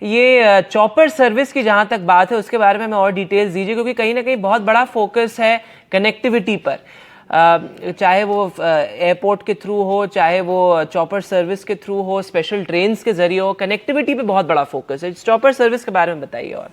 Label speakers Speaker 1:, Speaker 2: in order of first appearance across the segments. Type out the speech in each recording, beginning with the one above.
Speaker 1: ये chopper service की जहां तक बात है उसके बारे में हमें और डिटेल्स दीजिए, क्योंकि कहीं ना कहीं बहुत बड़ा फोकस है कनेक्टिविटी पर। चाहे वो एयरपोर्ट के थ्रू हो, चाहे वो चॉपर सर्विस के थ्रू हो, स्पेशल ट्रेन्स के जरिए हो, कनेक्टिविटी पे बहुत बड़ा फोकस है। चॉपर सर्विस के बारे में बताइए। और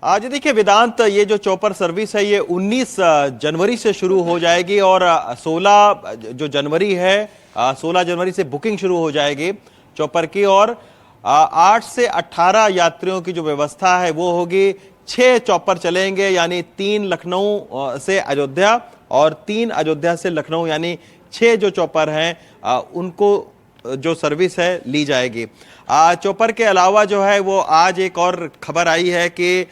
Speaker 2: आज देखिए वेदांत, ये जो चॉपर सर्विस है ये 19 जनवरी से शुरू हो जाएगी और 16 जो जनवरी है 16 जनवरी से बुकिंग शुरू हो जाएगी चॉपर की। और 8 से 18 यात्रियों की जो व्यवस्था है वो होगी। 6 चॉपर चलेंगे, यानी 3 लखनऊ से अयोध्या और 3 अयोध्या से लखनऊ, यानी 6 जो चॉपर हैं उनको जो सर्विस है ली जाएगी। चॉपर के अलावा जो है वो आज एक और खबर आई है कि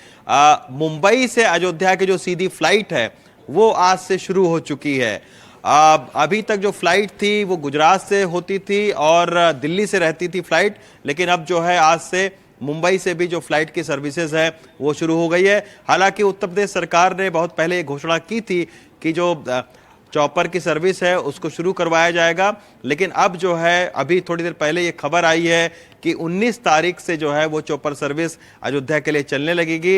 Speaker 2: मुंबई से अयोध्या की जो सीधी फ्लाइट है वो आज से शुरू हो चुकी है। अभी तक जो फ्लाइट थी वो गुजरात से होती थी और दिल्ली से रहती थी फ्लाइट, लेकिन अब जो है आज से मुंबई से भी जो फ्लाइट की सर्विसेज है वो शुरू हो गई है। हालांकि उत्तर प्रदेश सरकार ने बहुत पहले ये घोषणा की थी कि जो चॉपर की सर्विस है उसको शुरू करवाया जाएगा, लेकिन अब जो है अभी थोड़ी देर पहले ये खबर आई है कि 19 तारीख से जो है वो चॉपर सर्विस अयोध्या के लिए चलने लगेगी।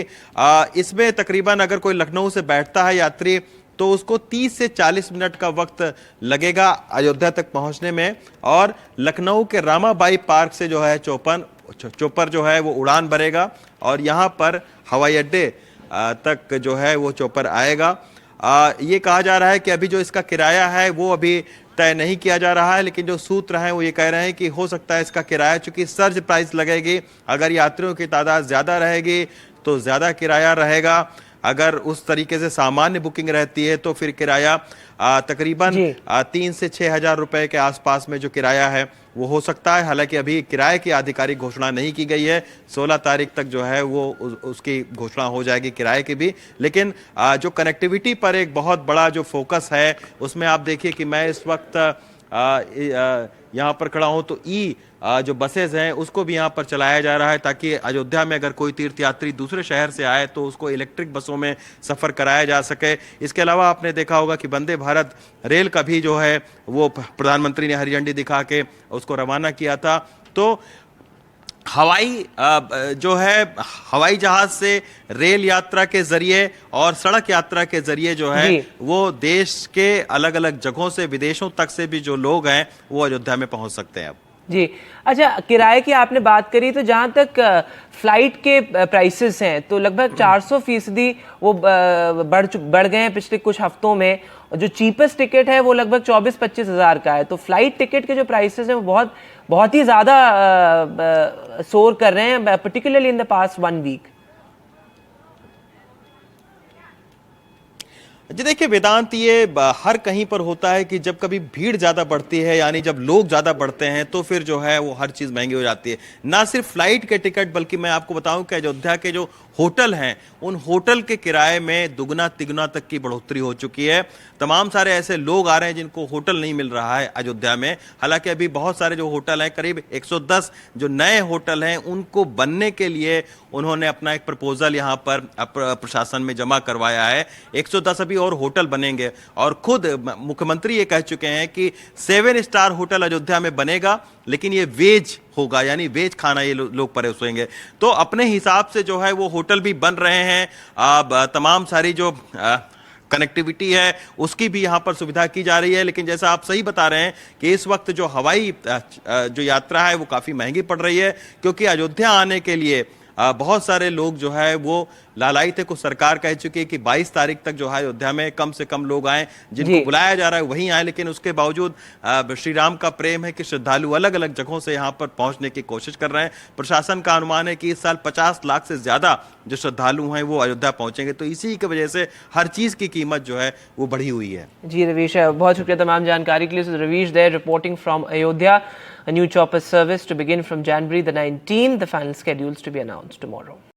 Speaker 2: इसमें तकरीबन अगर कोई लखनऊ से बैठता है यात्री तो उसको 30 से 40 मिनट का वक्त लगेगा अयोध्या तक पहुंचने में। और लखनऊ के रामाबाई पार्क से जो है चॉपर जो है वो उड़ान भरेगा और यहाँ पर हवाई अड्डे तक जो है वो चॉपर आएगा। ये कहा जा रहा है कि अभी जो इसका किराया है वो अभी तय नहीं किया जा रहा है, लेकिन जो सूत्र हैं वो ये कह रहे हैं कि हो सकता है इसका किराया, चूंकि सर्ज प्राइस लगेगी, अगर यात्रियों की तादाद ज़्यादा रहेगी तो ज़्यादा किराया रहेगा। अगर उस तरीके से सामान्य बुकिंग रहती है तो फिर किराया तकरीबन 3 से 6 हजार रुपए के आसपास में जो किराया है वो हो सकता है। हालांकि अभी किराए की आधिकारिक घोषणा नहीं की गई है, 16 तारीख तक जो है वो उसकी घोषणा हो जाएगी किराए की भी। लेकिन जो कनेक्टिविटी पर एक बहुत बड़ा जो फोकस है उसमें आप देखिए कि मैं इस वक्त यहाँ पर खड़ा हूँ तो जो बसेज हैं उसको भी यहाँ पर चलाया जा रहा है, ताकि अयोध्या में अगर कोई तीर्थयात्री दूसरे शहर से आए तो उसको इलेक्ट्रिक बसों में सफ़र कराया जा सके। इसके अलावा आपने देखा होगा कि वंदे भारत रेल का भी जो है वो प्रधानमंत्री ने हरी झंडी दिखा के उसको रवाना किया था। तो हवाई जो है हवाई जहाज से रेल यात्रा के जरिए और सड़क यात्रा के जरिए जो है वो देश के अलग अलग जगहों से, विदेशों तक से भी जो लोग हैं वो अयोध्या में पहुंच सकते हैं अब।
Speaker 1: जी अच्छा, किराए की आपने बात करी तो जहां तक फ्लाइट के प्राइसेस हैं तो लगभग 400% वो बढ़ गए हैं पिछले कुछ हफ्तों में। जो चीपेस्ट टिकट है वो लगभग 24-25 हज़ार का है। तो फ्लाइट टिकट के जो प्राइसेस हैं वो बहुत ही ज़्यादा सोर कर रहे हैं, particularly in the past 1 week.
Speaker 2: जी देखिए वेदांत, ये हर कहीं पर होता है कि जब कभी भीड़ ज़्यादा बढ़ती है, यानी जब लोग ज़्यादा बढ़ते हैं तो फिर जो है वो हर चीज़ महंगी हो जाती है। ना सिर्फ फ्लाइट के टिकट, बल्कि मैं आपको बताऊं कि अयोध्या के जो होटल हैं उन होटल के किराए में दुगना तिगुना तक की बढ़ोतरी हो चुकी है। तमाम सारे ऐसे लोग आ रहे हैं जिनको होटल नहीं मिल रहा है अयोध्या में। हालांकि अभी बहुत सारे जो होटल हैं, करीब 110 जो नए होटल हैं उनको बनने के लिए उन्होंने अपना एक प्रपोजल यहाँ पर प्रशासन में जमा करवाया है। 110 अभी और होटल बनेंगे और खुद मुख्यमंत्री ये कह चुके हैं कि 7 स्टार होटल अयोध्या में बनेगा, लेकिन ये वेज होगा, यानी वेज खाना ये लोग परोसेंगे। तो अपने हिसाब से जो है वो होटल भी बन रहे हैं। अब तमाम सारी जो कनेक्टिविटी है उसकी भी यहाँ पर सुविधा की जा रही है। लेकिन जैसा आप सही बता रहे हैं कि इस वक्त जो हवाई जो यात्रा है वो काफ़ी महंगी पड़ रही है, क्योंकि अयोध्या आने के लिए बहुत सारे लोग जो है वो लालायित है। कुछ सरकार कह चुकी है कि 22 तारीख तक जो है अयोध्या में कम से कम लोग आए, जिनको बुलाया जा रहा है वहीं आए। लेकिन उसके बावजूद श्री राम का प्रेम है कि श्रद्धालु अलग अलग जगहों से यहाँ पर पहुँचने की कोशिश कर रहे हैं। प्रशासन का अनुमान है कि इस साल 50 लाख से ज़्यादा जो श्रद्धालु हैं वो अयोध्या पहुँचेंगे। तो इसी की वजह से हर चीज़ की कीमत जो है वो बढ़ी हुई है।
Speaker 1: जी रवीश, बहुत शुक्रिया तमाम जानकारी के लिए। Ravish there reporting from Ayodhya. A new chopper service to begin from January the 19th. The final schedules to be announced tomorrow.